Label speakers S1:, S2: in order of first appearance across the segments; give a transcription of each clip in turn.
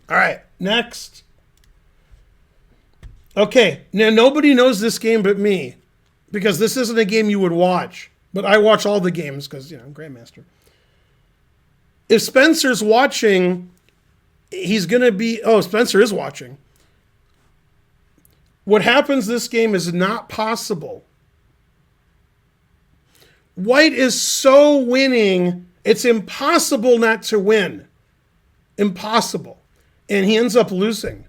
S1: All right, next. Okay, now nobody knows this game but me, because this isn't a game you would watch. But I watch all the games because, I'm Grandmaster. If Spencer's watching, he's going to be... Oh, Spencer is watching. What happens this game is not possible. White is so winning, it's impossible not to win. Impossible. And he ends up losing.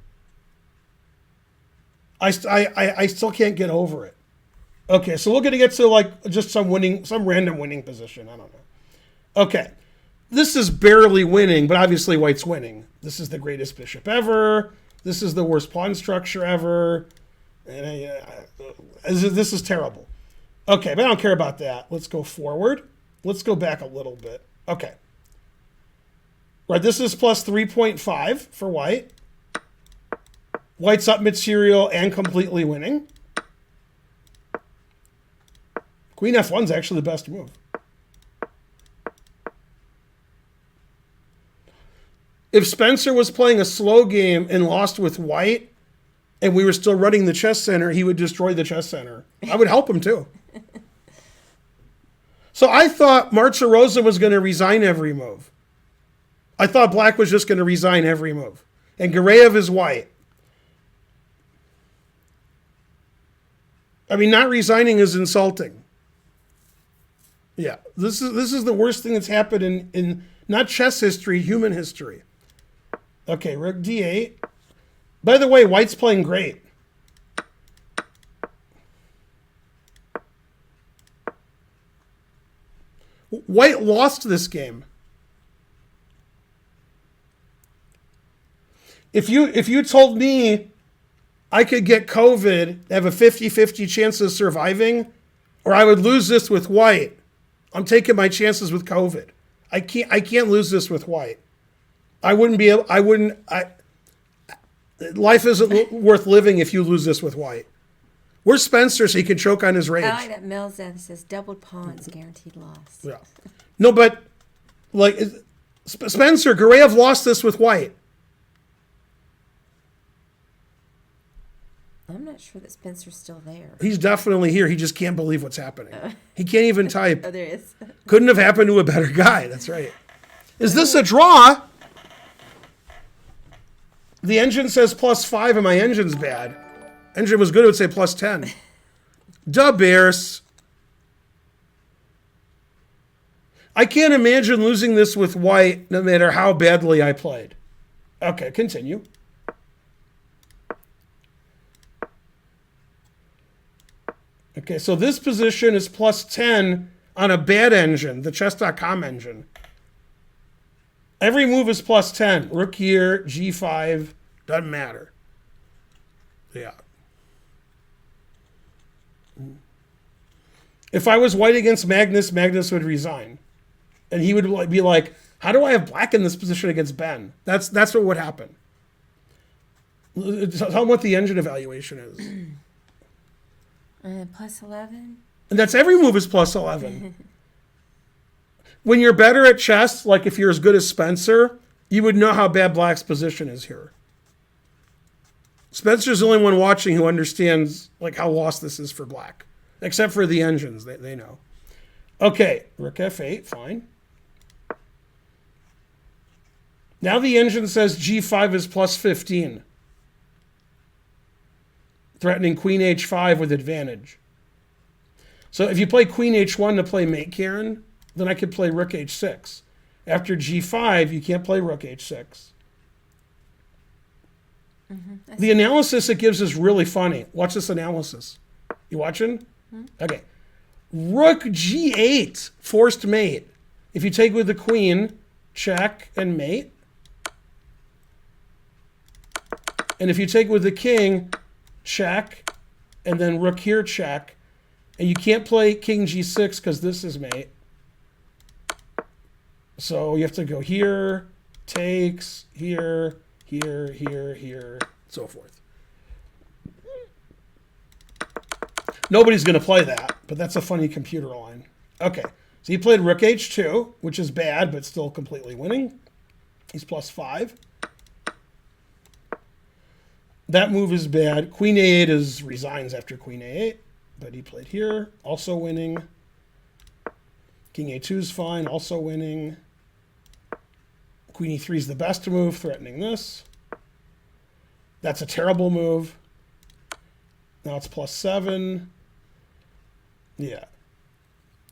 S1: I still can't get over it. Okay, so we're going to get to just some random winning position. I don't know. Okay, this is barely winning, but obviously White's winning. This is the greatest bishop ever. This is the worst pawn structure ever. And this is terrible. Okay, but I don't care about that. Let's go forward. Let's go back a little bit. Okay. Right, this is plus 3.5 for White. White's up material and completely winning. Queen F1 is actually the best move. If Spencer was playing a slow game and lost with White, and we were still running the chess center, he would destroy the chess center. I would help him too. So I thought Martirosyan was going to resign every move. I thought Black was just going to resign every move. And Gareyev is White. I mean, not resigning is insulting. Yeah, this is the worst thing that's happened in not chess history, human history. Okay, rook d8. By the way, White's playing great. White lost this game. If you told me I could get COVID, have a 50-50 chance of surviving, or I would lose this with White, I'm taking my chances with COVID. I can't lose this with White. Life isn't worth living if you lose this with White. Where's Spencer so he can choke on his rage?
S2: I like that Melza says doubled pawns, guaranteed loss.
S1: Yeah. No, but Spencer, Gareyev lost this with White.
S2: I'm not sure that Spencer's still there.
S1: He's definitely here. He just can't believe what's happening. He can't even type.
S2: Oh, there is.
S1: Couldn't have happened to a better guy. That's right. Is this a draw? The engine says +5 and my engine's bad. Engine was good, it would say +10. Duh, Bears. I can't imagine losing this with White no matter how badly I played. Okay, continue. Okay, so this position is +10 on a bad engine, the chess.com engine. Every move is +10. Rook here, G5, doesn't matter. Yeah. If I was White against Magnus, Magnus would resign. And he would be like, how do I have Black in this position against Ben? That's what would happen. Tell him what the engine evaluation is.
S2: +11.
S1: And that's every move is +11. When you're better at chess, like if you're as good as Spencer, you would know how bad Black's position is here. Spencer's the only one watching who understands how lost this is for Black. Except for the engines, they know. Okay, rook f8, fine. Now the engine says G5 is +15. Threatening Queen H5 with advantage. So if you play Queen H1 to play mate Karen, then I could play Rook H6. After G5, you can't play Rook H6. The analysis it gives is really funny. Watch this analysis. You watching? Okay. Rook G8, forced mate. If you take with the queen, check and mate. And if you take with the king, check, and then rook here, check. And you can't play king G6 because this is mate. So you have to go here, takes, here, here, here, here, so forth. Nobody's going to play that, but that's a funny computer line. Okay, so he played rook H2, which is bad, but still completely winning. He's +5. That move is bad. Queen A8 is resigns after Queen A8, but he played here, also winning. King A2 is fine, also winning. Queen E3 is the best move, threatening this. That's a terrible move. Now it's +7. Yeah.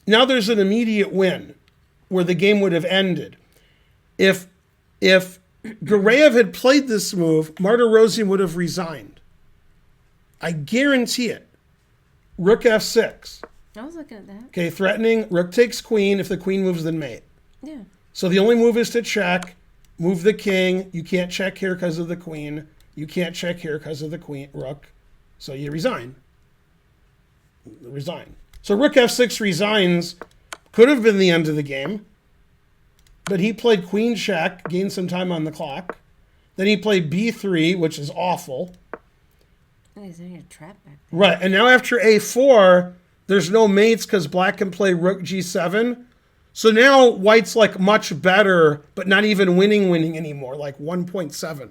S1: Now there's an immediate win where the game would have ended. If Gareyev had played this move, Martirosyan would have resigned. I guarantee it. Rook F6.
S2: I was looking at that.
S1: Okay, threatening. Rook takes queen. If the queen moves, then mate.
S2: Yeah.
S1: So the only move is to check. Move the king. You can't check here because of the queen. You can't check here because of the queen, rook. So you resign. Resign. So rook F6 resigns. Could have been the end of the game. But he played queen check, gained some time on the clock. Then he played B3, which is awful.
S2: Is there a trap back there?
S1: Right, and now after A4, there's no mates because black can play rook G7. So now white's like much better, but not even winning anymore, like 1.7.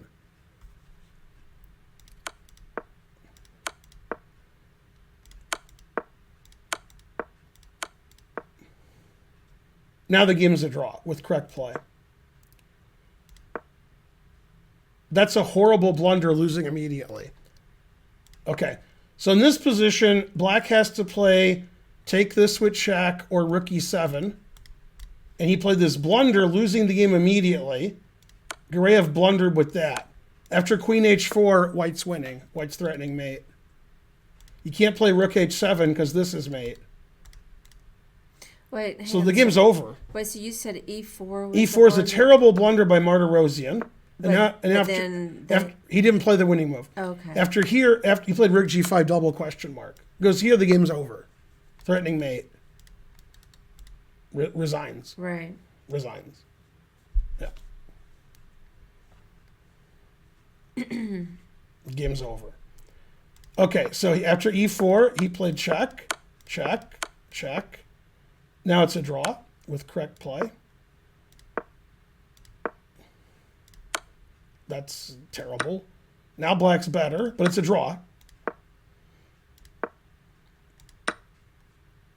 S1: Now the game's a draw with correct play. That's a horrible blunder, losing immediately. Okay, so in this position, black has to play take this with check or rook E7. And he played this blunder, losing the game immediately. Gareyev blundered with that. After queen H4, white's winning. White's threatening mate. You can't play rook H7 because this is mate.
S2: Wait,
S1: so the game's over.
S2: Wait, so you said E4 was
S1: E4 is a terrible blunder by Martirosyan. After he didn't play the winning move.
S2: Okay.
S1: After he played rook G5 double question mark. Goes here, the game's over. Threatening mate. Resigns.
S2: Right.
S1: Resigns. Yeah. The game's over. Okay, so after E4, he played check, check, check. Now it's a draw with correct play. That's terrible. Now black's better, but it's a draw.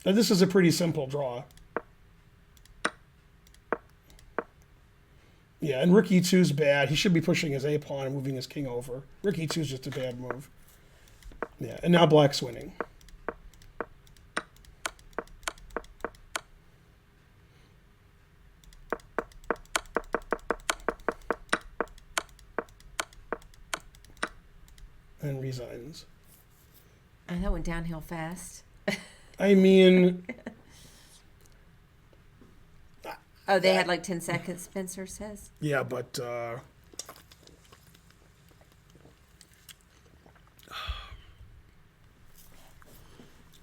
S1: Now this is a pretty simple draw. Yeah, and rook E2 is bad. He should be pushing his A pawn and moving his king over. Rook E2 is just a bad move. Yeah, and now black's winning. And resigns.
S2: And that went downhill fast.
S1: I mean...
S2: Oh, they had like 10 seconds, Spencer says?
S1: Yeah, but...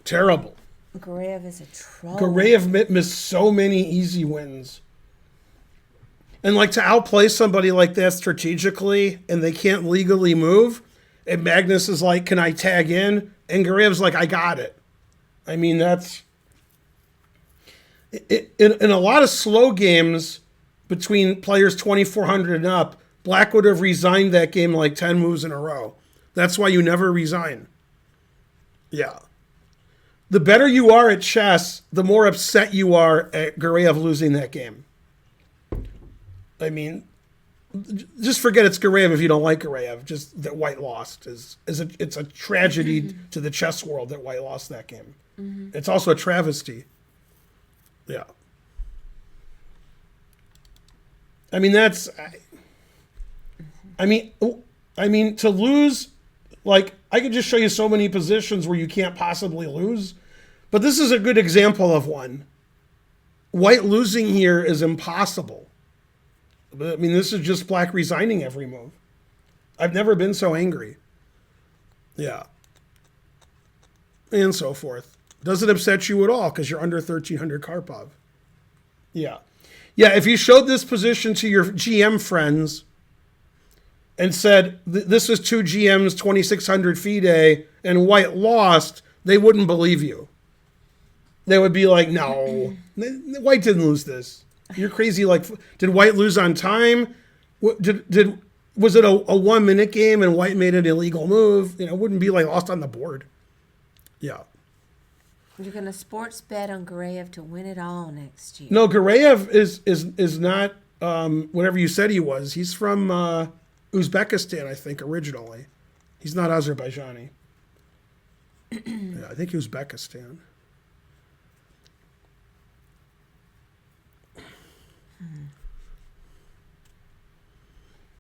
S1: terrible.
S2: Gareyev is a troll.
S1: Gareyev missed so many easy wins. And like to outplay somebody like that strategically and they can't legally move, and Magnus is like, can I tag in? And Gareyev's like, I got it. I mean, that's... In a lot of slow games between players 2,400 and up, black would have resigned that game like 10 moves in a row. That's why you never resign. Yeah. The better you are at chess, the more upset you are at Gareyev losing that game. I mean, just forget it's Gareyev if you don't like Gareyev. Just that white lost it's a tragedy to the chess world that white lost that game. Mm-hmm. It's also a travesty. Yeah. I mean, that's... I mean, to lose... Like, I could just show you so many positions where you can't possibly lose. But this is a good example of one. White losing here is impossible. I mean, this is just black resigning every move. I've never been so angry. Yeah. And so forth. Doesn't upset you at all because you're under 1,300 Karpov. Yeah. Yeah, if you showed this position to your GM friends and said, this is 2 GMs, 2,600 FIDE, and white lost, they wouldn't believe you. They would be like, no, white didn't lose this. You're crazy. Like, did white lose on time? Did Was it a 1 minute game and White made an illegal move? You know, it wouldn't be like lost on the board. Yeah.
S2: You're going to sports bet on Gareyev to win it all next year.
S1: No, Gareyev is not whatever you said he was. He's from Uzbekistan, I think, originally. He's not Azerbaijani. Yeah, I think Uzbekistan.